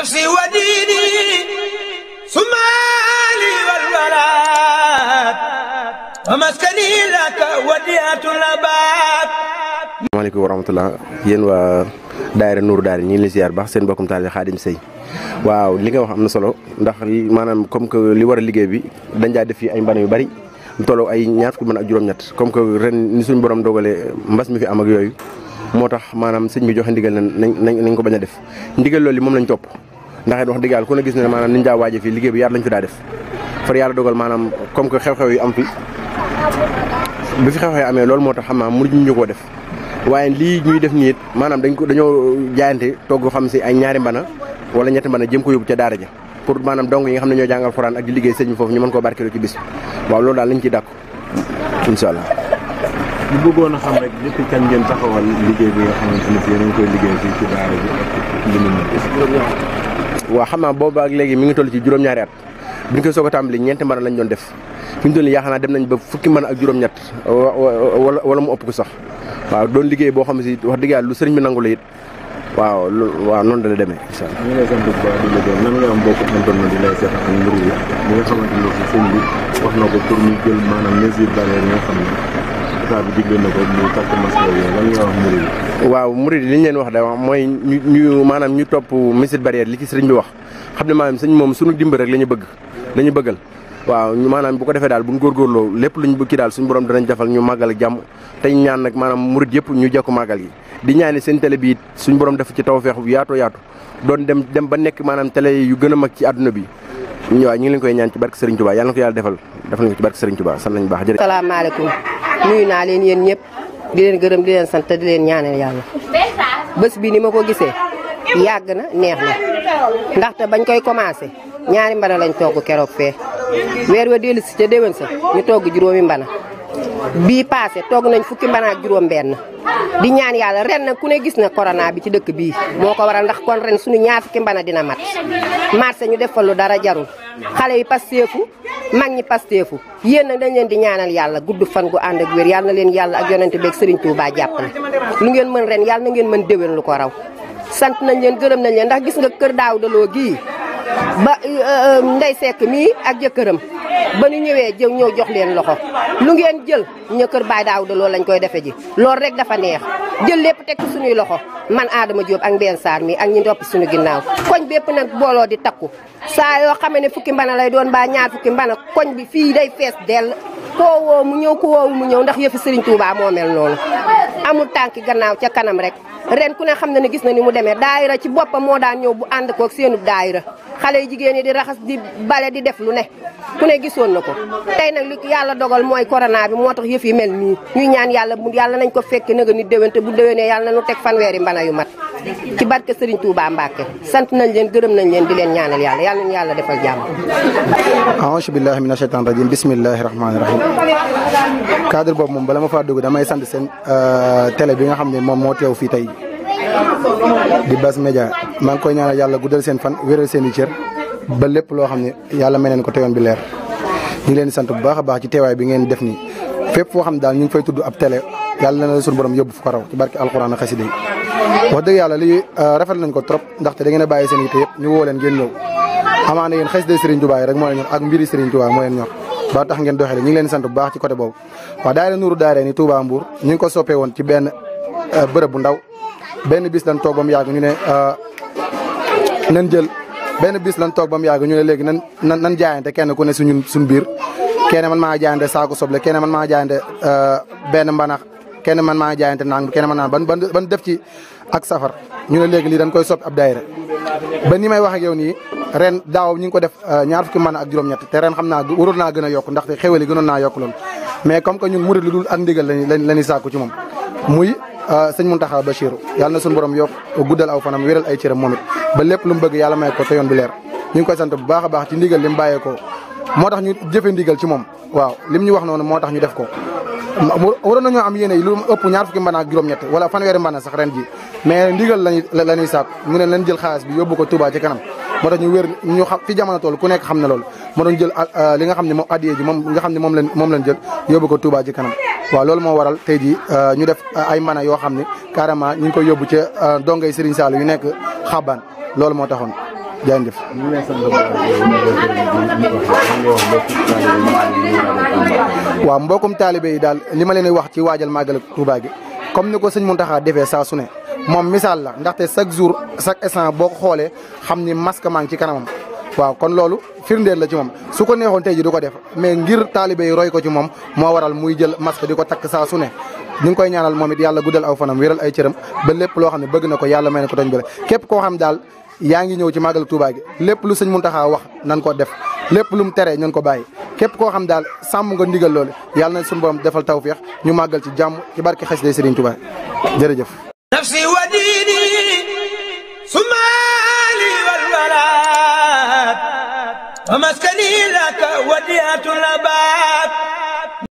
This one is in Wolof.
نفسي وديني سمالي والبلاد ومسكني لك وديعة الأباد. Assalamualaikum warahmatullah yéen waa daayira Nourou Daara ñi ngi leen ziar baax seen bokkum taal Xaadim Sey waaw li nga wax am na solo ndax maanaam comme que li war a liggéey bi dañ jaa def fi ay mbana yu bari mu tolloo ay ñaar fukki mën ak juróom-ñett comme que ren ni suñu borom dogalee mbas mi fi am ak yooyu moo tax maanaam sëñ bi joxe ndigal nañ ko bañ a def ndigal loolu moom lañ topp ndax it wax dëgg yàlla ku ne gis ne maanaam niñ jaa waaje fii liggéey bi yaar lañ fi daa def far yàlla dogal maanaam comme que xew-xew yi am fi bi fi xew-xew amee loolu moo tax xam naa mënuñu koo def waaye lii ñuy def nii it maanaam dañoo jaayante togg xam si ay ñaari mbana wala ñetti mbana jëm ko yóbbu ca daara ja pour maanaam dong yi nga xam ne ñoo jàngal Alxuraan ak di liggéey sëñ bi foofu ñu mën koo barkeelu ci bis waaw loolu daal lañ ciy dàkku incha allah. ñu bëggoon a xam rek depuis kañ ngeen taxawal liggéey bi nga xamante ne yéen a ngi koy liggéey fii ci daara ji ak li mu waaw xam naa boobu ak léegi mi ngi toll ci juróom-ñaari at bi ñu koy soog a tàmbali ñeenti mbana lañ doon def fi ñu toll nii yaakaar naa dem nañ ba fukki mbana ak juróom-ñett wala mu ëpp ko sax waaw doon liggéey boo xam ne si wax dëgg yàlla lu sëriñ bi nangu la it waaw noonu la demee incha allah. ñu ngi lay sant bu baax di la gërëm nan nga am mbokku internet di lay seet ak mbir yi ñi nga xamante ne sëñ bi wax na ko pour ñu jël maanaam mesure barrière yi nga xam ne état bi digle na ko ñu takk masque yi lan nga wax murid yi. waaw murid yi li ñu leen wax da mooy ñu maanaam ñu topp mesure barrière li ci sëriñ bi wax xam ne maanaam sëñ moom suñu dimb rek la ñu bëggal waaw maanaam bu ko defee daal bu ñu góorgóorloo lépp luñ bëgg daal suñu borom danañ defal ñu màggal ak jàmm te ñu ñaan nag maanaam murid yëpp ñu jekku màggal gi di ñaani seen télé bi suñu borom def ci tawfeex bu yaatu doon dem ba nekk maanaam télé yu gën a mag ci àdduna bi waaw ñu ngi leen koy ñaan ci barke Serigne Touba yàlla na ko yàlla defal nañ ko ci barke Serigne Touba sant nañ baax jërëjëf. salaamaaleykum nuyu naa leen yéen ñëpp di leen gërëm di leen sant di leen ñaanal yàlla bés bi ni ma ko gisee yàgg na neex na ndaxte bañ koy commencé ñaari mbana lañ togg keroog fee weer wa dellu si ca déwén sa ñu togg juróomi mbana bii passé togg nañ fukki mbana ak juróom benn di ñaan yàlla ren nag ku ne gis na corona bi ci dëkk bii moo ko waral ndax kon ren suñu ñaar fukki mbana dina mat marché ñu def fa lu dara jarul xale yi pasteefu mag ñi pasteefu yéen nag dañ leen di ñaanal yàlla gudd fan gu ànd ak wér yàlla na leen yàlla ak yonente beeg Serigne Touba jàppale lu ngeen mën ren yàlla na ngeen mën déwén lu ko raw sant nañ leen gërëm nañ leen ndax gis nga kër daaw daloo gii ba Ndey Seck mii ak jëkkëram ba ñu ñëwee ñëw jox leen loxo lu ngeen jël ñu kër Baay Daawuda loolu lañ koy defe ji loolu rek dafa neex jël lépp teg ci suñuy loxo man Adama Diop ak Mbène Sarr mi ak ñi topp suñu ginnaaw koñ bépp nag booloo di takku saa yoo xamee ne fukki mbana lay doon ba ñaar fukki mbana koñ bi fii day fees dell koo woo mu ñëw ko woowu mu ñëw ndax yëfi Serigne Touba moo mel noonu amul tànki gannaaw ca kanam rek ren ku ne xam na ne gis na ni mu demee daayira ci boppam moo daan ñëw bu ànd koog seenub daayira xale yu jigéen ñi di raxas di bale di def lu ne ku ne gisoon na ko tey nag li yàlla dogal mooy corona bi moo tax yëf yi mel nii ñuy ñaan yàlla nañ ko fekk naga ni déwén te bu déwénee yàlla nañu teg fanweeri mbana yu mat ci barke Serigne Touba Mbacke sant nañ leen gërëm nañ leen di leen ñaanal yàlla nañu yàlla defal jàmm. a'uuzu billahi mina shaytaani rajiim bismillahi rahmaani rahiim cadre boobu moom bala ma faa dugg damay sant seen télé bi nga xam ne moom moo teew fii tey di Bass Média maa ngi koy ñaanal yàlla guddal seen fan wéral seen i cër ba lépp loo xam ne yàlla may leen ko teyoon bi leer ñu ngi leen di sant bu baax a baax ci teewaay bi ngeen def nii fépp foo xam ne daal ñu ngi fay tudd ab télé yàlla na la suñu borom yóbbu fu ko raw ci barke alxuraan ak xasida yi wax dëgg yàlla lii rafet nañ ko trop ndaxte da ngeen a bàyyi seen yitte yëpp ñu woo leen ngeen ñëw amaana yéen xasida Serigne Touba yi rek moo leen ñor ak mbiri Serigne Touba moo leen ñor ba tax ngeen doxale ñu ngi leen di sant bu baax ci côté boobu waaw daayira Nourou Daara ni Touba Mbour ñu ngi ko soppee woon ci benn bërëb bu ndaw benn bis lan toog ba mu yàgg ñu ne nan jël benn bis lan toog ba mu yàgg ñu ne léegi nan jaayante kenn ku ne suñ biir kenn man maa jaayante saako soble kenn man maa jaayante benn mbanax kenn man maa jaayante naan kenn man naa ban def ci ak safar ñu ne léegi lii dañ koy soppi ab daayira ba ni may wax ak yow nii ren daaw ñu ngi ko def ñaar fukki mbana ak juróom-ñett te ren xam naa waroon naa gën a yokk ndaxte xéwal yi gënoon naa yokk loolu mais comme que ñun murid lu dul ak ndigal lañuy sàkku ci moom muy sëñ Mountakha Bachirou yàlla na suñu borom yokk guddal aw fanam wéral ay cëram moom it ba lépp lu mu bëgg yàlla may ko te yoon bi leer ñu ngi koy sant bu baax a baax ci ndigal li mu bàyyeekoo moo tax ñu jëfe ndigal ci moom waaw lim ñu wax noonu moo tax ñu def ko waroon nañoo am yéene yi lu ëpp ñaar fukki mbana ak juróom-ñett wala fanweeri mbana sax ren ji mais ndigal lañuy sàkk mu ne leen jël xaalis bi yóbbu ko Touba ci kanam moo tax ñu wér ñu xam fi jamono toll ku nekk xam na loolu moo doon jël li nga xam ne moom addiyee ji moom nga xam ne moom lañ jël yóbbu ko Touba ci kanam waaw loolu moo waral tey jii ñu def ay mbana yoo xam ne carrément ñu ngi koy yóbbu ca dongay Serigne Sall yu nekk xabaan loolu moo taxoon jaajëf. waaw mbokkum taalibe yi daal li ma leen di wax ci waajal màggal Touba gi comme ni ko sëñ Mountakha defee saa su ne moom misaal la ndaxte chaque jour chaque instant boo ko xoolee xam ni masque maa ngi ci kanamam. waaw kon loolu firndeel la ci moom su ko neexoon tey ji du ko def mais ngir taalibe yi roy ko ci moom moo waral muy jël masque di ko takk saa su ne ñu ngi koy ñaanal moom it yàlla guddal aw fanam wéral ay cëram ba lépp loo xam ne bëgg na ko yàlla may na ko toñ bële képp koo xam daal yaa ngi ñëw ci màggal Touba gi lépp lu sëñ Mountakha wax nan ko def lépp lu mu teree nan ko bàyyi képp koo xam daal sàmm nga ndigal loolu yàlla na suñu borom defal tawfeex ñu màggal ci jàmm ci barke xasida Serigne Touba jërëjëf nafsi wa diini sumaali wal walaat wa maskani laka wadiyatul abaat